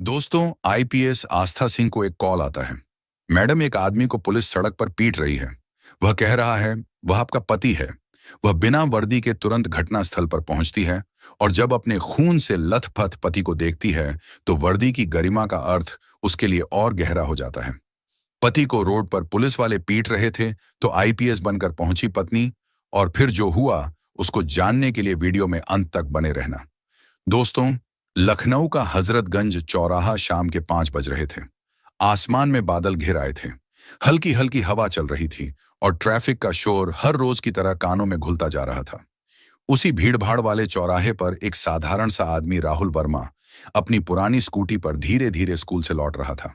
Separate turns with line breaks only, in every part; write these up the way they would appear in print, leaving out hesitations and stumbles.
दोस्तों, आईपीएस आस्था सिंह को एक कॉल आता है। मैडम, एक आदमी को पुलिस सड़क पर पीट रही है। वह कह रहा है वह आपका पति है। वह बिना वर्दी के तुरंत घटनास्थल पर पहुंचती है और जब अपने खून से लथपथ पति को देखती है तो वर्दी की गरिमा का अर्थ उसके लिए और गहरा हो जाता है। पति को रोड पर पुलिस वाले पीट रहे थे तो आईपीएस बनकर पहुंची पत्नी, और फिर जो हुआ उसको जानने के लिए वीडियो में अंत तक बने रहना। दोस्तों, लखनऊ का हजरतगंज चौराहा शाम के 5 बज रहे थे। आसमान में बादल घिर आए थे। हल्की हल्की हवा चल रही थी और ट्रैफिक का शोर हर रोज की तरह कानों में घुलता जा रहा था। उसी भीड़भाड़ वाले चौराहे पर एक साधारण सा आदमी राहुल वर्मा अपनी पुरानी स्कूटी पर धीरे धीरे स्कूल से लौट रहा था।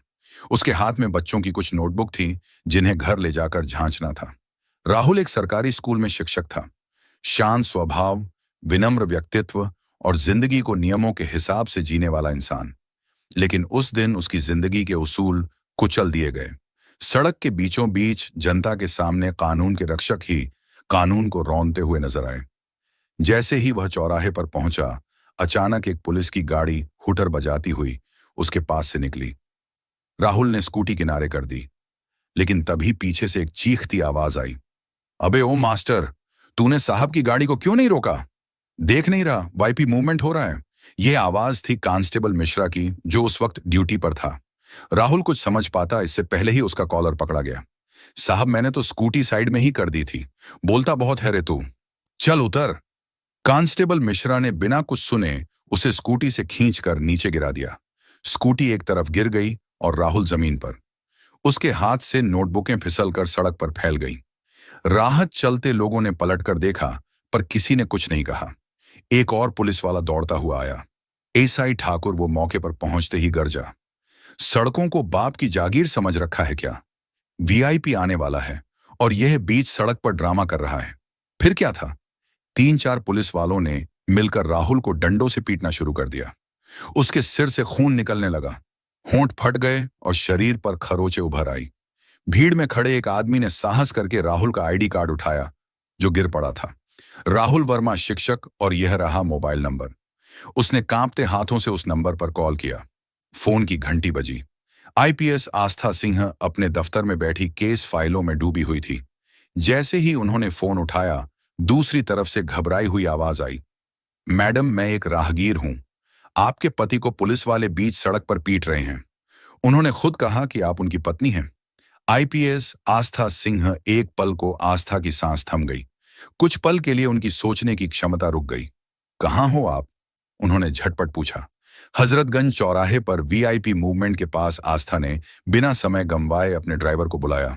उसके हाथ में बच्चों की कुछ नोटबुक थी जिन्हें घर ले जाकर जांचना था। राहुल एक सरकारी स्कूल में शिक्षक था। शांत स्वभाव, विनम्र व्यक्तित्व और जिंदगी को नियमों के हिसाब से जीने वाला इंसान। लेकिन उस दिन उसकी जिंदगी के उसूल कुचल दिए गए। सड़क के बीचों बीच जनता के सामने कानून के रक्षक ही कानून को रौंदते हुए नजर आए। जैसे ही वह चौराहे पर पहुंचा, अचानक एक पुलिस की गाड़ी हुटर बजाती हुई उसके पास से निकली। राहुल ने स्कूटी किनारे कर दी, लेकिन तभी पीछे से एक चीखती आवाज आई, अबे ओ मास्टर, तूने साहब की गाड़ी को क्यों नहीं रोका? देख नहीं रहा वाईपी मूवमेंट हो रहा है? यह आवाज थी कांस्टेबल मिश्रा की, जो उस वक्त ड्यूटी पर था। राहुल कुछ समझ पाता इससे पहले ही उसका कॉलर पकड़ा गया। साहब, मैंने तो स्कूटी साइड में ही कर दी थी। बोलता बहुत है रे तू, चल उतर। कांस्टेबल मिश्रा ने बिना कुछ सुने उसे स्कूटी से खींचकर नीचे गिरा दिया। स्कूटी एक तरफ गिर गई और राहुल जमीन पर। उसके हाथ से नोटबुकें फिसलकर सड़क पर फैल गई। राहत चलते लोगों ने पलटकर देखा, पर किसी ने कुछ नहीं कहा। एक और पुलिस वाला दौड़ता हुआ आया। एसआई ठाकुर वो मौके पर पहुंचते ही गरजा, सड़कों को बाप की जागीर समझ रखा है क्या? वीआईपी आने वाला है और यह बीच सड़क पर ड्रामा कर रहा है। फिर क्या था? 3-4 पुलिस वालों ने मिलकर राहुल को डंडों से पीटना शुरू कर दिया। उसके सिर से खून निकलने लगा, होंठ फट गए और शरीर पर खरोंचे उभर आई। भीड़ में खड़े एक आदमी ने साहस करके राहुल का आईडी कार्ड उठाया जो गिर पड़ा था। राहुल वर्मा शिक्षक, और यह रहा मोबाइल नंबर। उसने कांपते हाथों से उस नंबर पर कॉल किया। फोन की घंटी बजी। आईपीएस आस्था सिंह अपने दफ्तर में बैठी केस फाइलों में डूबी हुई थी। जैसे ही उन्होंने फोन उठाया, दूसरी तरफ से घबराई हुई आवाज आई, मैडम, मैं एक राहगीर हूं। आपके पति को पुलिस वाले बीच सड़क पर पीट रहे हैं। उन्होंने खुद कहा कि आप उनकी पत्नी हैं। आईपीएस आस्था सिंह एक पल को आस्था की सांस थम गई। कुछ पल के लिए उनकी सोचने की क्षमता रुक गई। कहाँ हो आप? उन्होंने झटपट पूछा। हजरतगंज चौराहे पर वीआईपी मूवमेंट के पास। आस्था ने बिना समय गंवाए अपने ड्राइवर को बुलाया।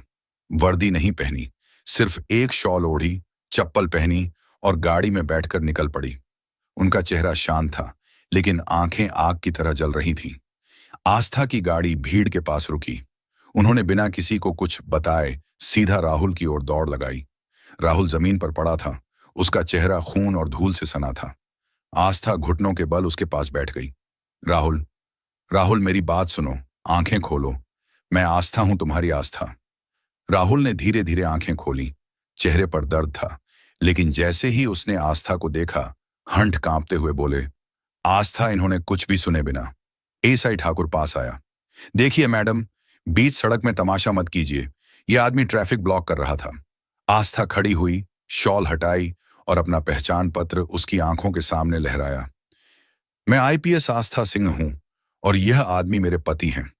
वर्दी नहीं पहनी, सिर्फ एक शॉल ओढ़ी, चप्पल पहनी और गाड़ी में बैठकर निकल पड़ी। उनका चेहरा शांत था, लेकिन आंखें आग की तरह जल रही थीं। आस्था की गाड़ी भीड़ के पास रुकी। उन्होंने बिना किसी को कुछ बताए सीधा राहुल की ओर दौड़ लगाई। राहुल जमीन पर पड़ा था, उसका चेहरा खून और धूल से सना था। आस्था घुटनों के बल उसके पास बैठ गई। राहुल, राहुल, मेरी बात सुनो, आंखें खोलो। मैं आस्था हूं, तुम्हारी आस्था। राहुल ने धीरे धीरे आंखें खोली। चेहरे पर दर्द था, लेकिन जैसे ही उसने आस्था को देखा, हंठ कांपते हुए बोले, आस्था। इन्होंने कुछ भी सुने बिना एसआई ठाकुर पास आया। देखिए मैडम, बीच सड़क में तमाशा मत कीजिए। यह आदमी ट्रैफिक ब्लॉक कर रहा था। आस्था खड़ी हुई, शॉल हटाई और अपना पहचान पत्र उसकी आंखों के सामने लहराया। मैं आईपीएस आस्था सिंह हूं और यह आदमी मेरे पति हैं।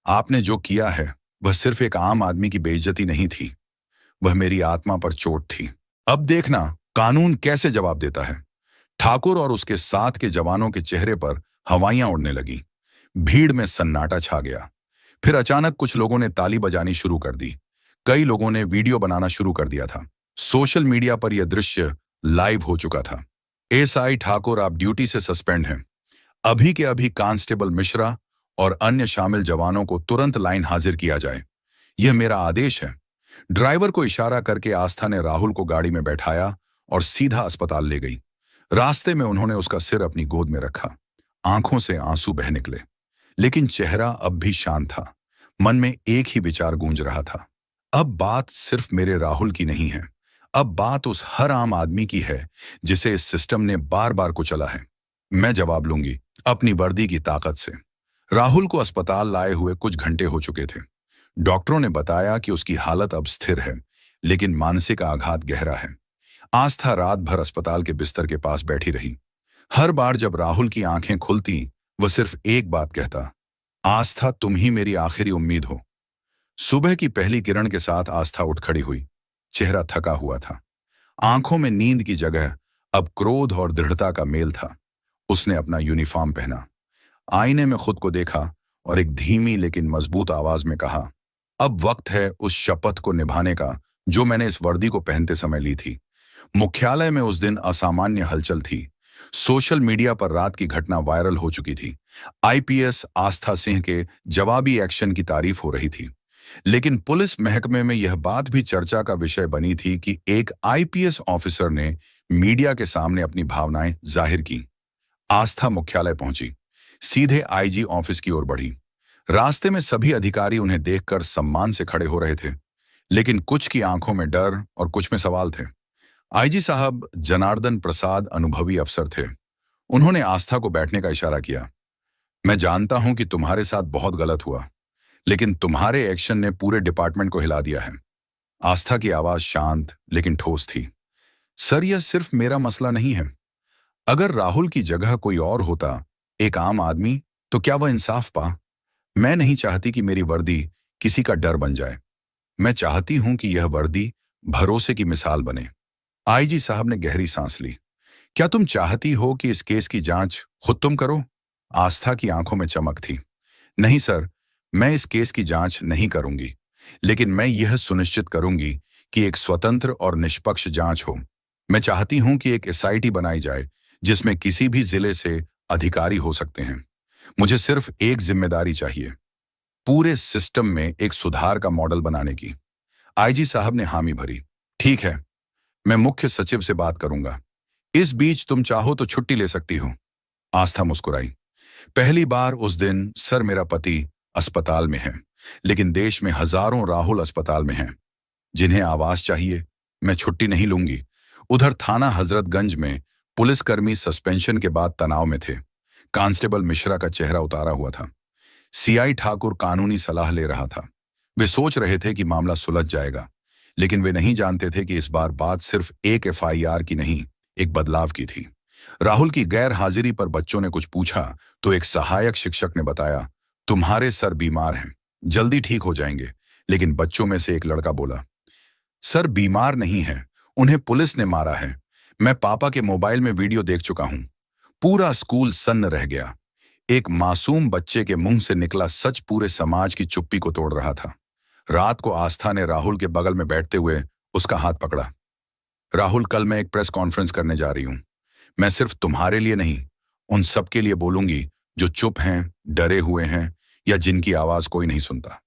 आपने जो किया है वह सिर्फ एक आम आदमी की बेइज्जती नहीं थी, वह मेरी आत्मा पर चोट थी। अब देखना कानून कैसे जवाब देता है। ठाकुर और उसके साथ के जवानों के चेहरे पर हवाइयां उड़ने लगी। भीड़ में सन्नाटा छा गया। फिर अचानक कुछ लोगों ने ताली बजानी शुरू कर दी। कई लोगों ने वीडियो बनाना शुरू कर दिया था। सोशल मीडिया पर यह दृश्य लाइव हो चुका था। एसआई ठाकुर, आप ड्यूटी से सस्पेंड हैं। अभी के अभी कांस्टेबल मिश्रा और अन्य शामिल जवानों को तुरंत लाइन हाजिर किया जाए। यह मेरा आदेश है। ड्राइवर को इशारा करके आस्था ने राहुल को गाड़ी में बैठाया और सीधा अस्पताल ले गई। रास्ते में उन्होंने उसका सिर अपनी गोद में रखा। आंखों से आंसू बह निकले, लेकिन चेहरा अब भी शांत था। मन में एक ही विचार गूंज रहा था, अब बात सिर्फ मेरे राहुल की नहीं है, अब बात उस हर आम आदमी की है जिसे इस सिस्टम ने बार बार कुचला है। मैं जवाब लूंगी, अपनी वर्दी की ताकत से। राहुल को अस्पताल लाए हुए कुछ घंटे हो चुके थे। डॉक्टरों ने बताया कि उसकी हालत अब स्थिर है, लेकिन मानसिक आघात गहरा है। आस्था रात भर अस्पताल के बिस्तर के पास बैठी रही। हर बार जब राहुल की आंखें खुलती, वह सिर्फ एक बात कहता, आस्था, तुम ही मेरी आखिरी उम्मीद हो। सुबह की पहली किरण के साथ आस्था उठ खड़ी हुई। चेहरा थका हुआ था। आंखों में नींद की जगह अब क्रोध और दृढ़ता का मेल था। उसने अपना यूनिफॉर्म पहना, आईने में खुद को देखा और एक धीमी लेकिन मजबूत आवाज में कहा, अब वक्त है उस शपथ को निभाने का जो मैंने इस वर्दी को पहनते समय ली थी। मुख्यालय में उस दिन असामान्य हलचल थी। सोशल मीडिया पर रात की घटना वायरल हो चुकी थी। आईपीएस आस्था सिंह के जवाबी एक्शन की तारीफ हो रही थी। लेकिन पुलिस महकमे में यह बात भी चर्चा का विषय बनी थी कि एक आईपीएस ऑफिसर ने मीडिया के सामने अपनी भावनाएं जाहिर की। आस्था मुख्यालय पहुंची, सीधे आईजी ऑफिस की ओर बढ़ी। रास्ते में सभी अधिकारी उन्हें देखकर सम्मान से खड़े हो रहे थे, लेकिन कुछ की आंखों में डर और कुछ में सवाल थे। आईजी साहब जनार्दन प्रसाद अनुभवी अफसर थे। उन्होंने आस्था को बैठने का इशारा किया। मैं जानता हूं कि तुम्हारे साथ बहुत गलत हुआ, लेकिन तुम्हारे एक्शन ने पूरे डिपार्टमेंट को हिला दिया है। आस्था की आवाज शांत लेकिन ठोस थी। सर, यह सिर्फ मेरा मसला नहीं है। अगर राहुल की जगह कोई और होता, एक आम आदमी, तो क्या वह इंसाफ पा? मैं नहीं चाहती कि मेरी वर्दी किसी का डर बन जाए। मैं चाहती हूं कि यह वर्दी भरोसे की मिसाल बने। आईजी साहब ने गहरी सांस ली। क्या तुम चाहती हो कि इस केस की जांच खुद तुम करो? आस्था की आंखों में चमक थी। नहीं सर, मैं इस केस की जांच नहीं करूंगी, लेकिन मैं यह सुनिश्चित करूंगी कि एक स्वतंत्र और निष्पक्ष जांच हो। मैं चाहती हूं कि एक एसआईटी बनाई जाए जिसमें किसी भी जिले से अधिकारी हो सकते हैं। मुझे सिर्फ एक जिम्मेदारी चाहिए, पूरे सिस्टम में एक सुधार का मॉडल बनाने की। आईजी साहब ने हामी भरी। ठीक है, मैं मुख्य सचिव से बात करूंगा। इस बीच तुम चाहो तो छुट्टी ले सकती हो। आस्था मुस्कुराई। पहली बार उस दिन, सर, मेरा पति अस्पताल में है, लेकिन देश में हजारों राहुल अस्पताल में हैं जिन्हें आवास चाहिए। मैं छुट्टी नहीं लूंगी। उधर थाना हजरतगंज में पुलिसकर्मी सस्पेंशन के बाद तनाव में थे। कांस्टेबल मिश्रा का चेहरा उतारा हुआ था। सीआई ठाकुर कानूनी सलाह ले रहा था। वे सोच रहे थे कि मामला सुलझ जाएगा, लेकिन वे नहीं जानते थे कि इस बार बात सिर्फ एक एफआईआर की नहीं, एक बदलाव की थी। राहुल की गैर हाजिरी पर बच्चों ने कुछ पूछा तो एक सहायक शिक्षक ने बताया, तुम्हारे सर बीमार हैं, जल्दी ठीक हो जाएंगे। लेकिन बच्चों में से एक लड़का बोला, सर बीमार नहीं है, उन्हें पुलिस ने मारा है। मैं पापा के मोबाइल में वीडियो देख चुका हूं। पूरा स्कूल सन्न रह गया। एक मासूम बच्चे के मुंह से निकला सच पूरे समाज की चुप्पी को तोड़ रहा था। रात को आस्था ने राहुल के बगल में बैठते हुए उसका हाथ पकड़ा। राहुल, कल मैं एक प्रेस कॉन्फ्रेंस करने जा रही हूं। मैं सिर्फ तुम्हारे लिए नहीं, उन सबके लिए बोलूंगी जो चुप हैं, डरे हुए हैं या जिनकी आवाज कोई नहीं सुनता।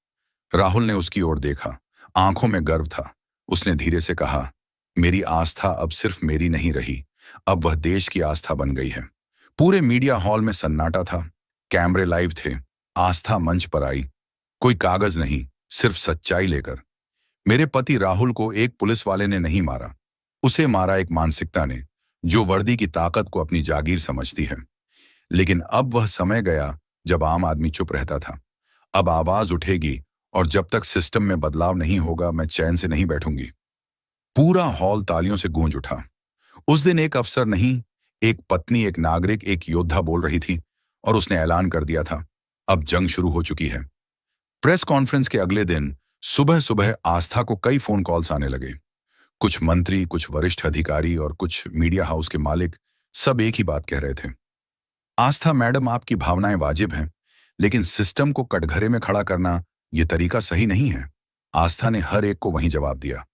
राहुल ने उसकी ओर देखा, आंखों में गर्व था। उसने धीरे से कहा, मेरी आस्था अब सिर्फ मेरी नहीं रही, अब वह देश की आस्था बन गई है। पूरे मीडिया हॉल में सन्नाटा था। कैमरे लाइव थे। आस्था मंच पर आई, कोई कागज नहीं, सिर्फ सच्चाई लेकर। मेरे पति राहुल को एक पुलिस वाले ने नहीं मारा, उसे मारा एक मानसिकता ने, जो वर्दी की ताकत को अपनी जागीर समझती है। लेकिन अब वह समय गया जब आम आदमी चुप रहता था। अब आवाज उठेगी, और जब तक सिस्टम में बदलाव नहीं होगा, मैं चैन से नहीं बैठूंगी। पूरा हॉल तालियों से गूंज उठा। उस दिन एक अफसर नहीं, एक पत्नी, एक नागरिक, एक योद्धा बोल रही थी, और उसने ऐलान कर दिया था, अब जंग शुरू हो चुकी है। प्रेस कॉन्फ्रेंस के अगले दिन सुबह सुबह आस्था को कई फोन कॉल्स आने लगे। कुछ मंत्री, कुछ वरिष्ठ अधिकारी और कुछ मीडिया हाउस के मालिक, सब एक ही बात कह रहे थे, आस्था मैडम, आपकी भावनाएं वाजिब हैं, लेकिन सिस्टम को कटघरे में खड़ा करना यह तरीका सही नहीं है। आस्था ने हर एक को वहीं जवाब दिया,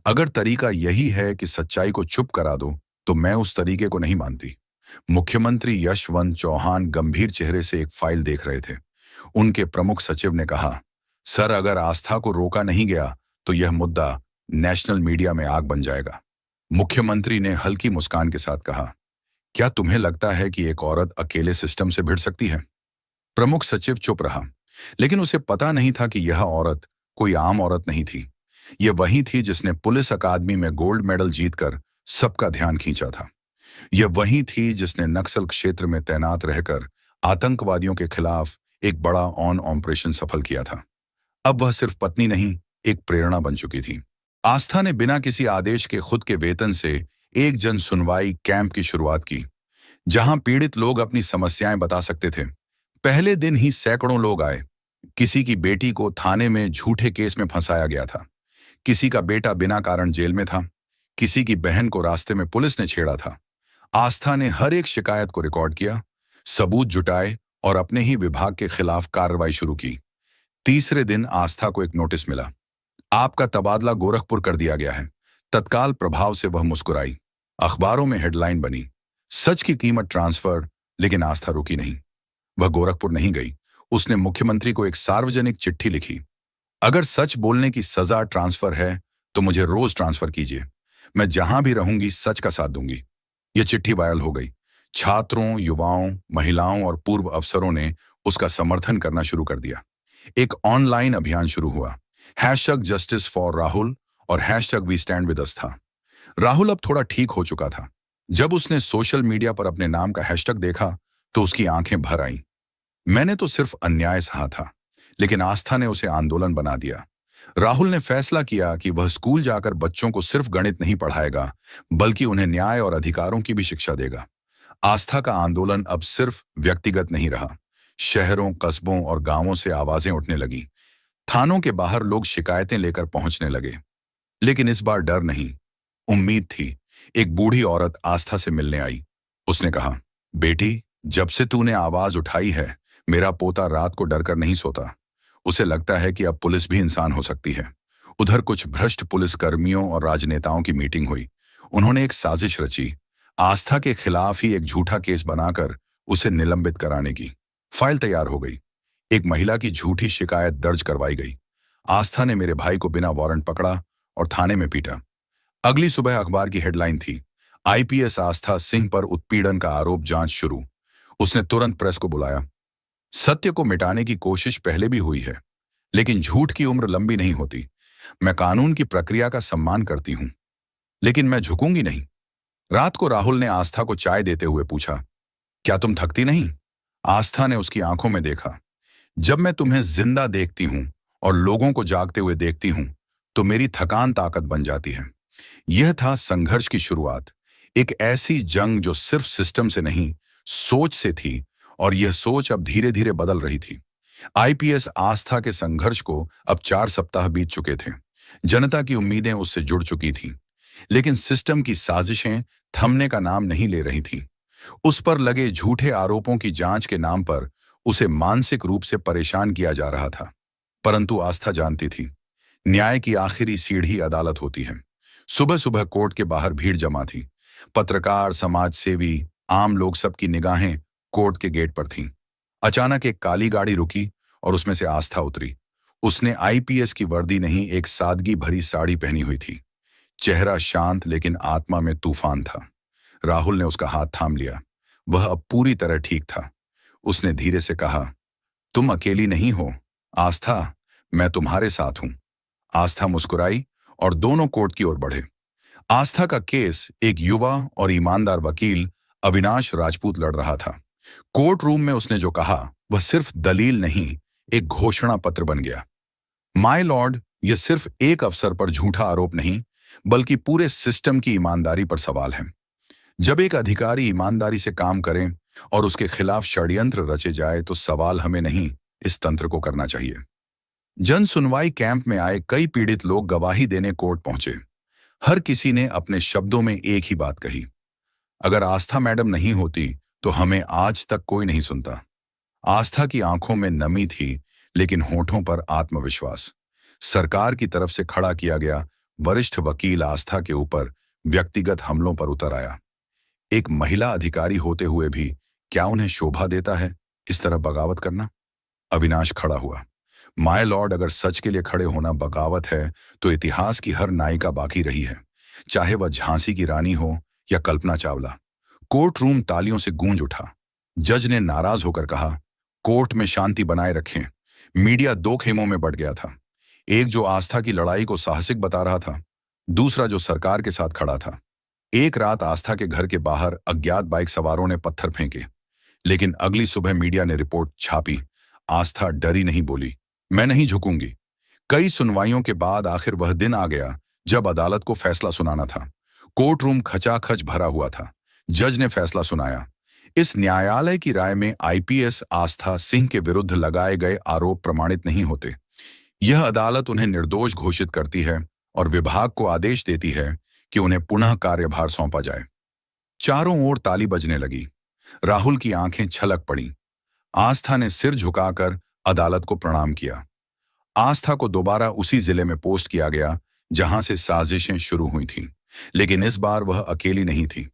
अगर तरीका यही है कि सच्चाई को चुप करा दो, तो मैं उस तरीके को नहीं मानती। मुख्यमंत्री यशवंत चौहान गंभीर चेहरे से एक फाइल देख रहे थे। उनके प्रमुख सचिव ने कहा, सर, अगर आस्था को रोका नहीं गया तो यह मुद्दा नेशनल मीडिया में आग बन जाएगा। मुख्यमंत्री ने हल्की मुस्कान के साथ कहा, क्या तुम्हें लगता है कि एक औरत अकेले सिस्टम से भिड़ सकती है? प्रमुख सचिव चुप रहा, लेकिन उसे पता नहीं था कि यह औरत कोई आम औरत नहीं थी। यह वही थी जिसने पुलिस अकादमी में गोल्ड मेडल जीतकर सबका ध्यान खींचा था। यह वही थी जिसने नक्सल क्षेत्र में तैनात रहकर आतंकवादियों के खिलाफ एक बड़ा ऑन ऑपरेशन सफल किया था। अब वह सिर्फ पत्नी नहीं, एक प्रेरणा बन चुकी थी। आस्था ने बिना किसी आदेश के खुद के वेतन से एक जन सुनवाई कैंप की शुरुआत की, जहां पीड़ित लोग अपनी समस्याएं बता सकते थे। पहले दिन ही सैकड़ों लोग आए। किसी की बेटी को थाने में झूठे केस में फंसाया गया था, किसी का बेटा बिना कारण जेल में था, किसी की बहन को रास्ते में पुलिस ने छेड़ा था। आस्था ने हर एक शिकायत को रिकॉर्ड किया, सबूत जुटाए और अपने ही विभाग के खिलाफ कार्रवाई शुरू की। तीसरे दिन आस्था को एक नोटिस मिला, आपका तबादला गोरखपुर कर दिया गया है। तत्काल प्रभाव से वह मुस्कुराई। अखबारों में हेडलाइन बनी, सच की कीमत ट्रांसफर। लेकिन आस्था रुकी नहीं। वह गोरखपुर नहीं गई। उसने मुख्यमंत्री को एक सार्वजनिक चिट्ठी लिखी, अगर सच बोलने की सजा ट्रांसफर है तो मुझे रोज ट्रांसफर कीजिए। मैं जहां भी रहूंगी सच का साथ दूंगी। यह चिट्ठी वायरल हो गई। छात्रों, युवाओं, महिलाओं और पूर्व अफसरों ने उसका समर्थन करना शुरू कर दिया। एक ऑनलाइन अभियान शुरू हुआ, #जस्टिस फॉर राहुल और #वी स्टैंड विद अस था। राहुल अब थोड़ा ठीक हो चुका था। जब उसने सोशल मीडिया पर अपने नाम का हैशटैग देखा तो उसकी आंखें भर आईं। मैंने तो सिर्फ अन्याय सहा था, लेकिन आस्था ने उसे आंदोलन बना दिया। राहुल ने फैसला किया कि वह स्कूल जाकर बच्चों को सिर्फ गणित नहीं पढ़ाएगा, बल्कि उन्हें न्याय और अधिकारों की भी शिक्षा देगा। आस्था का आंदोलन अब सिर्फ व्यक्तिगत नहीं रहा। शहरों, कस्बों और गांवों से आवाजें उठने लगी। थानों के बाहर लोग शिकायतें लेकर पहुंचने लगे। लेकिन इस बार डर नहीं, उम्मीद थी। एक बूढ़ी औरत आस्था से मिलने आई। उसने कहा, बेटी, जब से तूने आवाज उठाई है, मेरा पोता रात को डरकर नहीं सोता। उसे लगता है कि अब पुलिस भी इंसान हो सकती है। उधर कुछ भ्रष्ट पुलिसकर्मियों और राजनेताओं की मीटिंग हुई। उन्होंने एक साजिश रची, आस्था के खिलाफ ही एक झूठा केस बनाकर उसे निलंबित कराने की। फाइल तैयार हो गई। एक महिला की झूठी शिकायत दर्ज करवाई गई। आस्था ने मेरे भाई को बिना वारंट पकड़ा और थाने में पीटा। अगली सुबह अखबार की हेडलाइन थी, आईपीएस आस्था सिंह पर उत्पीड़न का आरोप, जांच शुरू। उसने तुरंत प्रेस को बुलाया। सत्य को मिटाने की कोशिश पहले भी हुई है, लेकिन झूठ की उम्र लंबी नहीं होती। मैं कानून की प्रक्रिया का सम्मान करती हूं, लेकिन मैं झुकूंगी नहीं। रात को राहुल ने आस्था को चाय देते हुए पूछा, क्या तुम थकती नहीं? आस्था ने उसकी आंखों में देखा। जब मैं तुम्हें जिंदा देखती हूं और लोगों को जागते हुए देखती हूं, तो मेरी थकान ताकत बन जाती है। यह था संघर्ष की शुरुआत, एक ऐसी जंग जो सिर्फ सिस्टम से नहीं, सोच से थी, और यह सोच अब धीरे धीरे बदल रही थी। आईपीएस आस्था के संघर्ष को अब 4 सप्ताह बीत चुके थे। जनता की उम्मीदें उससे जुड़ चुकी थीं, लेकिन सिस्टम की साजिशें थमने का नाम नहीं ले रही थीं। उस पर लगे झूठे आरोपों की जांच के नाम पर उसे मानसिक रूप से परेशान किया जा रहा था। परंतु आस्था जानती थी, न्याय की आखिरी सीढ़ी अदालत होती है। सुबह सुबह कोर्ट के बाहर भीड़ जमा थी। पत्रकार, समाज सेवी, आम लोग, सबकी निगाहें कोर्ट के गेट पर थीं। अचानक एक काली गाड़ी रुकी और उसमें से आस्था उतरी। उसने आईपीएस की वर्दी नहीं, एक सादगी भरी साड़ी पहनी हुई थी। चेहरा शांत, लेकिन आत्मा में तूफान था। राहुल ने उसका हाथ थाम लिया। वह अब पूरी तरह ठीक था। उसने धीरे से कहा, तुम अकेली नहीं हो आस्था, मैं तुम्हारे साथ हूं। आस्था मुस्कुराई और दोनों कोर्ट की ओर बढ़े। आस्था का केस एक युवा और ईमानदार वकील अविनाश राजपूत लड़ रहा था। कोर्ट रूम में उसने जो कहा वह सिर्फ दलील नहीं, एक घोषणा पत्र बन गया। माय लॉर्ड, यह सिर्फ एक अफसर पर झूठा आरोप नहीं, बल्कि पूरे सिस्टम की ईमानदारी पर सवाल है। जब एक अधिकारी ईमानदारी से काम करे और उसके खिलाफ षड्यंत्र रचे जाए, तो सवाल हमें नहीं, इस तंत्र को करना चाहिए। जन सुनवाई कैंप में आए कई पीड़ित लोग गवाही देने कोर्ट पहुंचे। हर किसी ने अपने शब्दों में एक ही बात कही, अगर आस्था मैडम नहीं होती तो हमें आज तक कोई नहीं सुनता। आस्था की आंखों में नमी थी, लेकिन होठों पर आत्मविश्वास। सरकार की तरफ से खड़ा किया गया वरिष्ठ वकील आस्था के ऊपर व्यक्तिगत हमलों पर उतर आया। एक महिला अधिकारी होते हुए भी क्या उन्हें शोभा देता है इस तरह बगावत करना? अविनाश खड़ा हुआ। माय लॉर्ड, अगर सच के लिए खड़े होना बगावत है, तो इतिहास की हर नायिका बाकी रही है, चाहे वह झांसी की रानी हो या कल्पना चावला। कोर्ट रूम तालियों से गूंज उठा। जज ने नाराज होकर कहा, कोर्ट में शांति बनाए रखें। मीडिया दो खेमों में बंट गया था, एक जो आस्था की लड़ाई को साहसिक बता रहा था, दूसरा जो सरकार के साथ खड़ा था। एक रात आस्था के घर के बाहर अज्ञात बाइक सवारों ने पत्थर फेंके, लेकिन अगली सुबह मीडिया ने रिपोर्ट छापी। आस्था डरी नहीं, बोली, मैं नहीं झुकूंगी। कई सुनवाइयों के बाद आखिर वह दिन आ गया जब अदालत को फैसला सुनाना था। कोर्ट रूम खचाखच भरा हुआ था। जज ने फैसला सुनाया। इस न्यायालय की राय में आईपीएस आस्था सिंह के विरुद्ध लगाए गए आरोप प्रमाणित नहीं होते। यह अदालत उन्हें निर्दोष घोषित करती है और विभाग को आदेश देती है कि उन्हें पुनः कार्यभार सौंपा जाए। चारों ओर ताली बजने लगी। राहुल की आंखें छलक पड़ी। आस्था ने सिर झुकाकर अदालत को प्रणाम किया। आस्था को दोबारा उसी जिले में पोस्ट किया गया जहां से साजिशें शुरू हुई थीं, लेकिन इस बार वह अकेली नहीं थी।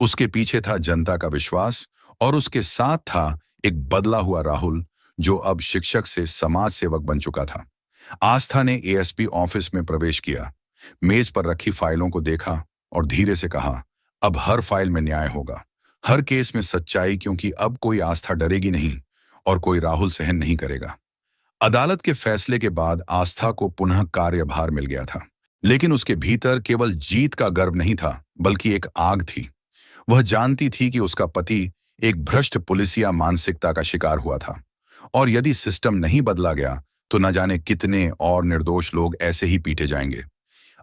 उसके पीछे था जनता का विश्वास और उसके साथ था एक बदला हुआ राहुल, जो अब शिक्षक से समाज सेवक बन चुका था। आस्था ने एएसपी ऑफिस में प्रवेश किया, मेज पर रखी फाइलों को देखा और धीरे से कहा, अब हर फाइल में न्याय होगा, हर केस में सच्चाई, क्योंकि अब कोई आस्था डरेगी नहीं और कोई राहुल सहन नहीं करेगा। अदालत के फैसले के बाद आस्था को पुनः कार्यभार मिल गया था, लेकिन उसके भीतर केवल जीत का गर्व नहीं था, बल्कि एक आग थी। वह जानती थी कि उसका पति एक भ्रष्ट पुलिसिया मानसिकता का शिकार हुआ था, और यदि सिस्टम नहीं बदला गया तो न जाने कितने और निर्दोष लोग ऐसे ही पीटे जाएंगे।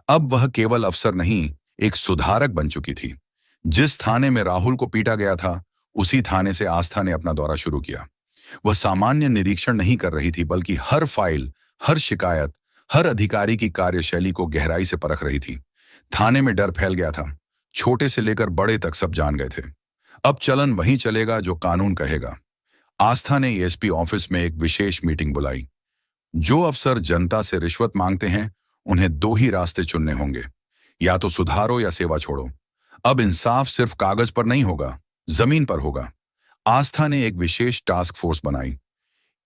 अब वह केवल अफसर नहीं, एक सुधारक बन चुकी थी। जिस थाने में राहुल को पीटा गया था, उसी थाने से आस्था ने अपना दौरा शुरू किया। वह सामान्य निरीक्षण नहीं कर रही थी, बल्कि हर फाइल, हर शिकायत, हर अधिकारी की कार्यशैली को गहराई से परख रही थी। थाने में डर फैल गया था। छोटे से लेकर बड़े तक सब जान गए थे, अब चलन वहीं चलेगा जो कानून कहेगा। आस्था ने एएसपी ऑफिस में एक विशेष मीटिंग बुलाई। जो अफसर जनता से रिश्वत मांगते हैं, उन्हें दो ही रास्ते चुनने होंगे, या तो सुधारो या सेवा छोड़ो। अब इंसाफ सिर्फ कागज पर नहीं होगा, जमीन पर होगा। आस्था ने एक विशेष टास्क फोर्स बनाई,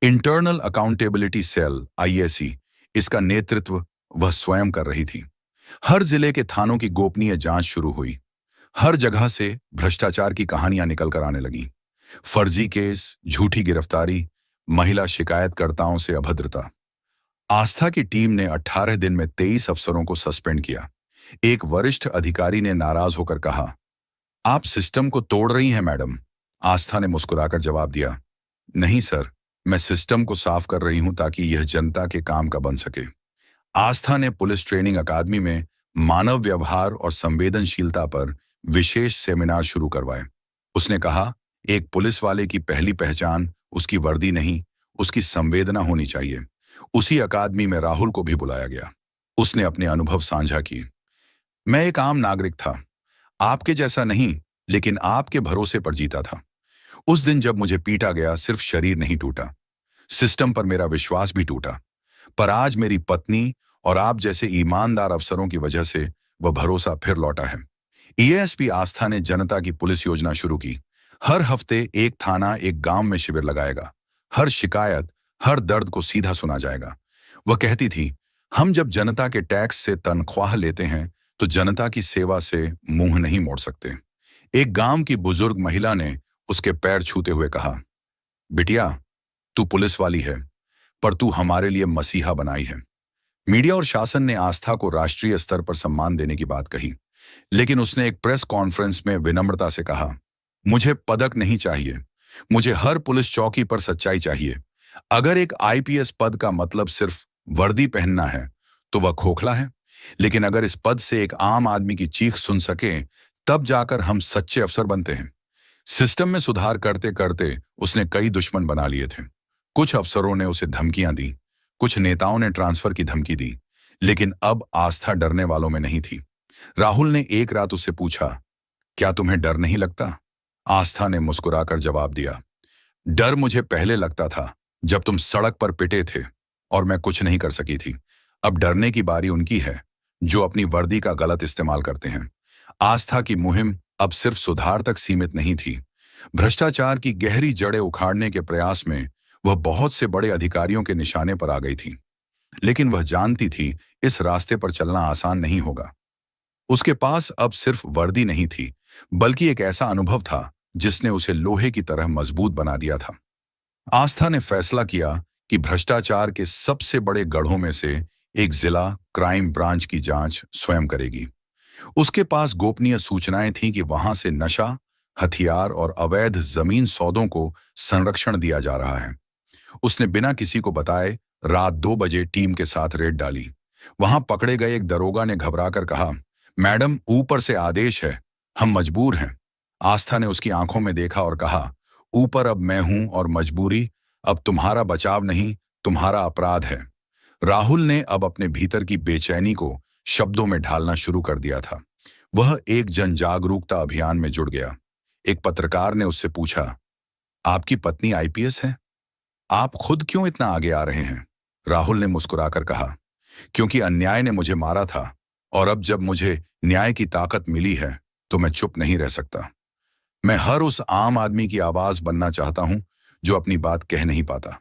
इंटरनल अकाउंटेबिलिटी सेल, आईएसी। इसका नेतृत्व वह स्वयं कर रही थी। हर जिले के थानों की गोपनीय जांच शुरू हुई। हर जगह से भ्रष्टाचार की कहानियां निकल कर आने लगी। फर्जी केस, झूठी गिरफ्तारी, महिला शिकायतकर्ताओं से अभद्रता। आस्था की टीम ने 18 दिन में 23 अफसरों को सस्पेंड किया। एक वरिष्ठ अधिकारी ने नाराज होकर कहा, आप सिस्टम को तोड़ रही हैं मैडम। आस्था ने मुस्कुराकर जवाब दिया, नहीं सर, मैं सिस्टम को साफ कर रही हूं ताकि यह जनता के काम का बन सके। आस्था ने पुलिस ट्रेनिंग अकादमी में मानव व्यवहार और संवेदनशीलता पर विशेष सेमिनार शुरू करवाए। उसने कहा, एक पुलिस वाले की पहली पहचान उसकी वर्दी नहीं, उसकी संवेदना होनी चाहिए। उसी अकादमी में राहुल को भी बुलाया गया। उसने अपने अनुभव साझा किए। मैं एक आम नागरिक था, आपके जैसा नहीं, लेकिन आपके भरोसे पर जीता था। उस दिन जब मुझे पीटा गया, सिर्फ शरीर नहीं टूटा, सिस्टम पर मेरा विश्वास भी टूटा। पर आज मेरी पत्नी और आप जैसे ईमानदार अफसरों की वजह से वह भरोसा फिर लौटा है। एएसपी आस्था ने जनता की पुलिस योजना शुरू की। हर हफ्ते एक थाना, एक गांव में शिविर लगाएगा। हर शिकायत, हर दर्द को सीधा सुना जाएगा। वह कहती थी, हम जब जनता के टैक्स से तनख्वाह लेते हैं तो जनता की सेवा से मुंह नहीं मोड़ सकते। एक गांव की बुजुर्ग महिला ने उसके पैर छूते हुए कहा, बिटिया, तू पुलिस वाली है, पर तू हमारे लिए मसीहा बनाई है। मीडिया और शासन ने आस्था को राष्ट्रीय स्तर पर सम्मान देने की बात कही, लेकिन उसने एक प्रेस कॉन्फ्रेंस में विनम्रता से कहा, मुझे पदक नहीं चाहिए, मुझे हर पुलिस चौकी पर सच्चाई चाहिए। अगर एक आईपीएस पद का मतलब सिर्फ वर्दी पहनना है तो वह खोखला है, लेकिन अगर इस पद से एक आम आदमी की चीख सुन सके, तब जाकर हम सच्चे अफसर बनते हैं। सिस्टम में सुधार करते करते उसने कई दुश्मन बना लिए थे। कुछ अफसरों ने उसे धमकियां दी, कुछ नेताओं ने ट्रांसफर की धमकी दी, लेकिन अब आस्था डरने वालों में नहीं थी। राहुल ने एक रात उससे पूछा, क्या तुम्हें डर नहीं लगता? आस्था ने मुस्कुराकर जवाब दिया, डर मुझे पहले लगता था जब तुम सड़क पर पिटे थे और मैं कुछ नहीं कर सकी थी। अब डरने की बारी उनकी है जो अपनी वर्दी का गलत इस्तेमाल करते हैं। आस्था की मुहिम अब सिर्फ सुधार तक सीमित नहीं थी। भ्रष्टाचार की गहरी जड़ें उखाड़ने के प्रयास में वह बहुत से बड़े अधिकारियों के निशाने पर आ गई थी। लेकिन वह जानती थी, इस रास्ते पर चलना आसान नहीं होगा। उसके पास अब सिर्फ वर्दी नहीं थी, बल्कि एक ऐसा अनुभव था जिसने उसे लोहे की तरह मजबूत बना दिया था। आस्था ने फैसला किया कि भ्रष्टाचार के सबसे बड़े गढ़ों में से एक जिला क्राइम ब्रांच की जांच स्वयं करेगी। उसके पास गोपनीय सूचनाएं थीं कि वहां से नशा, हथियार और अवैध जमीन सौदों को संरक्षण दिया जा रहा है। उसने बिना किसी को बताए रात 2 बजे टीम के साथ रेड डाली। वहां पकड़े गए एक दरोगा ने घबराकर कहा, मैडम, ऊपर से आदेश है, हम मजबूर हैं। आस्था ने उसकी आंखों में देखा और कहा, ऊपर अब मैं हूं और मजबूरी अब तुम्हारा बचाव नहीं, तुम्हारा अपराध है। राहुल ने अब अपने भीतर की बेचैनी को शब्दों में ढालना शुरू कर दिया था। वह एक जन जागरूकता अभियान में जुड़ गया। एक पत्रकार ने उससे पूछा, आपकी पत्नी आईपीएस है, आप खुद क्यों इतना आगे आ रहे हैं? राहुल ने मुस्कुराकर कहा, क्योंकि अन्याय ने मुझे मारा था और अब जब मुझे न्याय की ताकत मिली है तो मैं चुप नहीं रह सकता। मैं हर उस आम आदमी की आवाज बनना चाहता हूं जो अपनी बात कह नहीं पाता।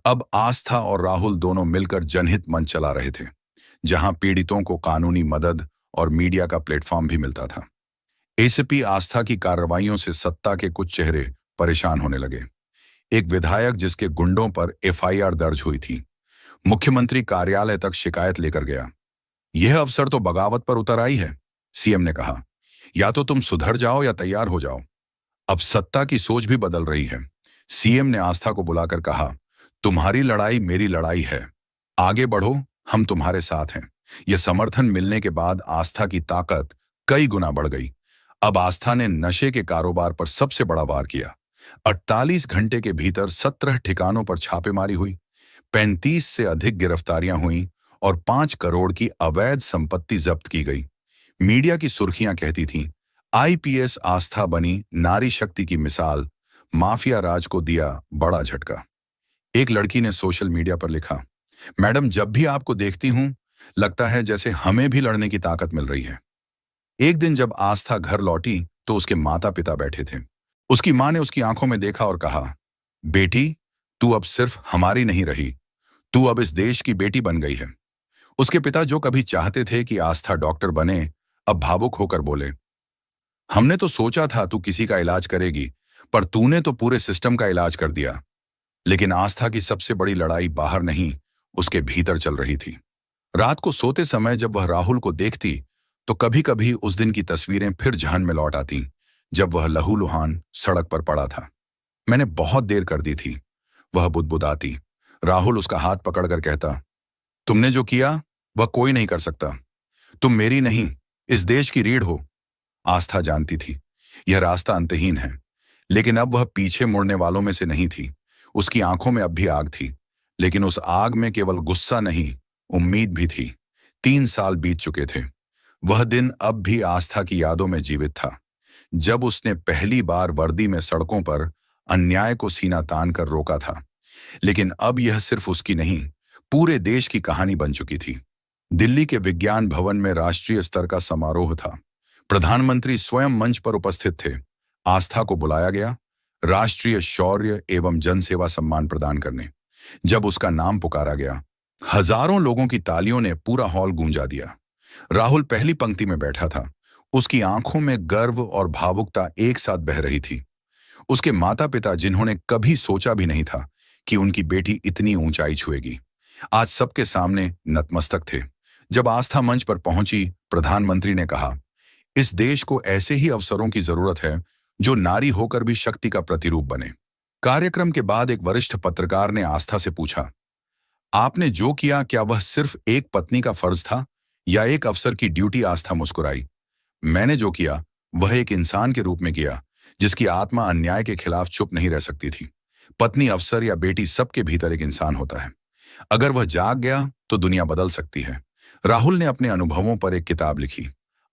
अब आस्था और राहुल दोनों मिलकर जनहित मंच चला रहे थे, जहां पीड़ितों को कानूनी मदद और मीडिया का प्लेटफॉर्म भी मिलता था। एसीपी आस्था की कार्रवाइयों से सत्ता के कुछ चेहरे परेशान होने लगे। एक विधायक जिसके गुंडों पर एफआईआर दर्ज हुई थी, मुख्यमंत्री कार्यालय तक शिकायत लेकर गया। यह अफसर तो बगावत पर उतर आई है, सीएम ने कहा। या तो तुम सुधर जाओ या तैयार हो जाओ। अब सत्ता की सोच भी बदल रही है। सीएम ने आस्था को बुलाकर कहा, तुम्हारी लड़ाई मेरी लड़ाई है, आगे बढ़ो, हम तुम्हारे साथ हैं। यह समर्थन मिलने के बाद आस्था की ताकत कई गुना बढ़ गई। अब आस्था ने नशे के कारोबार पर सबसे बड़ा वार किया। 48 घंटे के भीतर 17 ठिकानों पर छापेमारी हुई, 35 से अधिक गिरफ्तारियां हुईं और 5 करोड़ की अवैध संपत्ति जब्त की गई। मीडिया की सुर्खियां कहती थीं, आईपीएस आस्था बनी नारी शक्ति की मिसाल, माफिया राज को दिया बड़ा झटका। एक लड़की ने सोशल मीडिया पर लिखा, मैडम, जब भी आपको देखती हूं लगता है जैसे हमें भी लड़ने की ताकत मिल रही है। एक दिन जब आस्था घर लौटी तो उसके माता पिता बैठे थे। उसकी मां ने उसकी आंखों में देखा और कहा, बेटी, तू अब सिर्फ हमारी नहीं रही, तू अब इस देश की बेटी बन गई है। उसके पिता, जो कभी चाहते थे कि आस्था डॉक्टर बने, अब भावुक होकर बोले, हमने तो सोचा था तू किसी का इलाज करेगी, पर तूने तो पूरे सिस्टम का इलाज कर दिया। लेकिन आस्था की सबसे बड़ी लड़ाई बाहर नहीं, उसके भीतर चल रही थी। रात को सोते समय जब वह राहुल को देखती तो कभी कभी उस दिन की तस्वीरें फिर जहन में लौट आती, जब वह लहूलुहान सड़क पर पड़ा था। मैंने बहुत देर कर दी थी, वह बुदबुदाती। राहुल उसका हाथ पकड़कर कहता, तुमने जो किया वह कोई नहीं कर सकता। तुम मेरी नहीं, इस देश की रीढ़ हो। आस्था जानती थी यह रास्ता अंतहीन है, लेकिन अब वह पीछे मुड़ने वालों में से नहीं थी। उसकी आंखों में अब भी आग थी, लेकिन उस आग में केवल गुस्सा नहीं, उम्मीद भी थी। 3 साल बीत चुके थे। वह दिन अब भी आस्था की यादों में जीवित था, जब उसने पहली बार वर्दी में सड़कों पर अन्याय को सीना तान कर रोका था। लेकिन अब यह सिर्फ उसकी नहीं, पूरे देश की कहानी बन चुकी थी। दिल्ली के विज्ञान भवन में राष्ट्रीय स्तर का समारोह था। प्रधानमंत्री स्वयं मंच पर उपस्थित थे। आस्था को बुलाया गया राष्ट्रीय शौर्य एवं जनसेवा सम्मान प्रदान करने। जब उसका नाम पुकारा गया, हजारों लोगों की तालियों ने पूरा हॉल गूंजा दिया। राहुल पहली पंक्ति में बैठा था। उसकी आंखों में गर्व और भावुकता एक साथ बह रही थी। उसके माता पिता, जिन्होंने कभी सोचा भी नहीं था कि उनकी बेटी इतनी ऊंचाई छुएगी, आज सबके सामने नतमस्तक थे। जब आस्था मंच पर पहुंची, प्रधानमंत्री ने कहा, इस देश को ऐसे ही अवसरों की जरूरत है जो नारी होकर भी शक्ति का प्रतिरूप बने। कार्यक्रम के बाद एक वरिष्ठ पत्रकार ने आस्था से पूछा, आपने जो किया, क्या वह सिर्फ एक पत्नी का फर्ज था या एक अफसर की ड्यूटी? आस्था मुस्कुराई, मैंने जो किया वह एक इंसान के रूप में किया, जिसकी आत्मा अन्याय के खिलाफ चुप नहीं रह सकती थी। पत्नी, अफसर या बेटी, सबके भीतर एक इंसान होता है। अगर वह जाग गया तो दुनिया बदल सकती है। राहुल ने अपने अनुभवों पर एक किताब लिखी,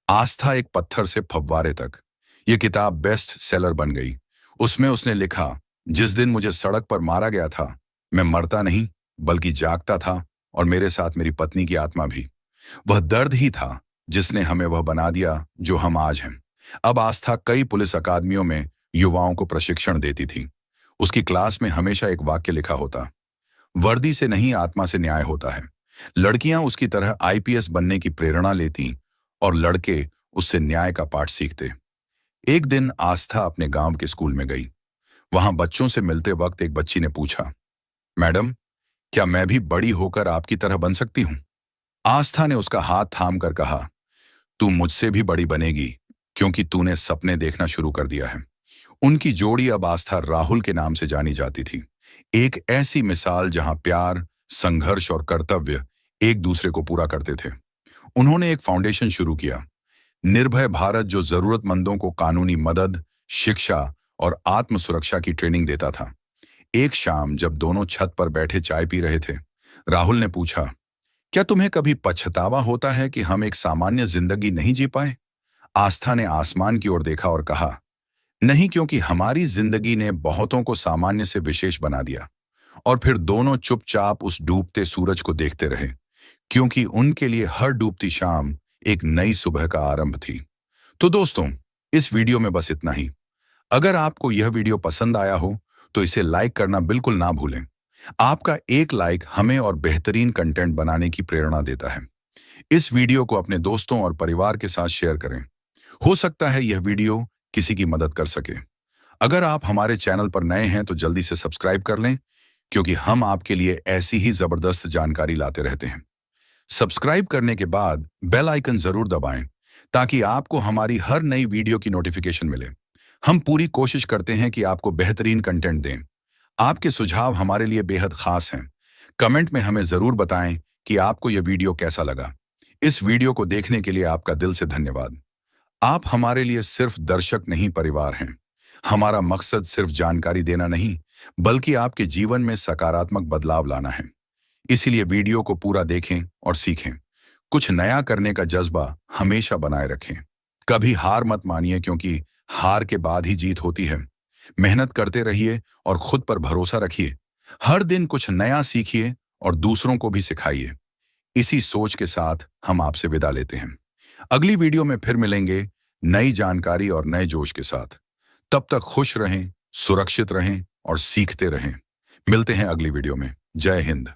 आस्था एक पत्थर से फव्वारे तक। यह किताब बेस्ट सेलर बन गई। उसमें उसने लिखा, जिस दिन मुझे सड़क पर मारा गया था, मैं मरता नहीं बल्कि जागता था, और मेरे साथ मेरी पत्नी की आत्मा भी। वह दर्द ही था जिसने हमें वह बना दिया जो हम आज हैं। अब आस्था कई पुलिस अकादमियों में युवाओं को प्रशिक्षण देती थी। उसकी क्लास में हमेशा एक वाक्य लिखा होता, वर्दी से नहीं, आत्मा से न्याय होता है। लड़कियां उसकी तरह आईपीएस बनने की प्रेरणा लेती और लड़के उससे न्याय का पाठ सीखते। एक दिन आस्था अपने गांव के स्कूल में गई। वहां बच्चों से मिलते वक्त एक बच्ची ने पूछा, मैडम, क्या मैं भी बड़ी होकर आपकी तरह बन सकती हूं? आस्था ने उसका हाथ थाम कर कहा, तू मुझसे भी बड़ी बनेगी क्योंकि तूने सपने देखना शुरू कर दिया है। उनकी जोड़ी अब आस्था राहुल के नाम से जानी जाती थी। एक ऐसी मिसाल जहां प्यार, संघर्ष और कर्तव्य एक दूसरे को पूरा करते थे। उन्होंने एक फाउंडेशन शुरू किया, निर्भय भारत, जो जरूरतमंदों को कानूनी मदद, शिक्षा और आत्म सुरक्षा की ट्रेनिंग देता था। एक शाम जब दोनों छत पर बैठे चाय पी रहे थे, राहुल ने पूछा, क्या तुम्हें कभी पछतावा होता है कि हम एक सामान्य जिंदगी नहीं जी पाए? आस्था ने आसमान की ओर देखा और कहा, नहीं, क्योंकि हमारी जिंदगी ने बहुतों को सामान्य से विशेष बना दिया। और फिर दोनों चुपचाप उस डूबते सूरज को देखते रहे, क्योंकि उनके लिए हर डूबती शाम एक नई सुबह का आरंभ थी। तो दोस्तों, इस वीडियो में बस इतना ही। अगर आपको यह वीडियो पसंद आया हो तो इसे लाइक करना बिल्कुल ना भूलें। आपका एक लाइक हमें और बेहतरीन कंटेंट बनाने की प्रेरणा देता है। इस वीडियो को अपने दोस्तों और परिवार के साथ शेयर करें। हो सकता है यह वीडियो किसी की मदद कर सके। अगर आप हमारे चैनल पर नए हैं तो जल्दी से सब्सक्राइब कर लें, क्योंकि हम आपके लिए ऐसी ही जबरदस्त जानकारी लाते रहते हैं। सब्सक्राइब करने के बाद बेल आइकन जरूर दबाएं, ताकि आपको हमारी हर नई वीडियो की नोटिफिकेशन मिले। हम पूरी कोशिश करते हैं कि आपको बेहतरीन कंटेंट दें। आपके सुझाव हमारे लिए बेहद खास हैं। कमेंट में हमें जरूर बताएं कि आपको यह वीडियो कैसा लगा। इस वीडियो को देखने के लिए आपका दिल से धन्यवाद। आप हमारे लिए सिर्फ दर्शक नहीं, परिवार हैं। हमारा मकसद सिर्फ जानकारी देना नहीं, बल्कि आपके जीवन में सकारात्मक बदलाव लाना है। इसीलिए वीडियो को पूरा देखें और सीखें। कुछ नया करने का जज्बा हमेशा बनाए रखें। कभी हार मत मानिए, क्योंकि हार के बाद ही जीत होती है। मेहनत करते रहिए और खुद पर भरोसा रखिए। हर दिन कुछ नया सीखिए और दूसरों को भी सिखाइए। इसी सोच के साथ हम आपसे विदा लेते हैं। अगली वीडियो में फिर मिलेंगे, नई जानकारी और नए जोश के साथ। तब तक खुश रहें, सुरक्षित रहें और सीखते रहें। मिलते हैं अगली वीडियो में। जय हिंद।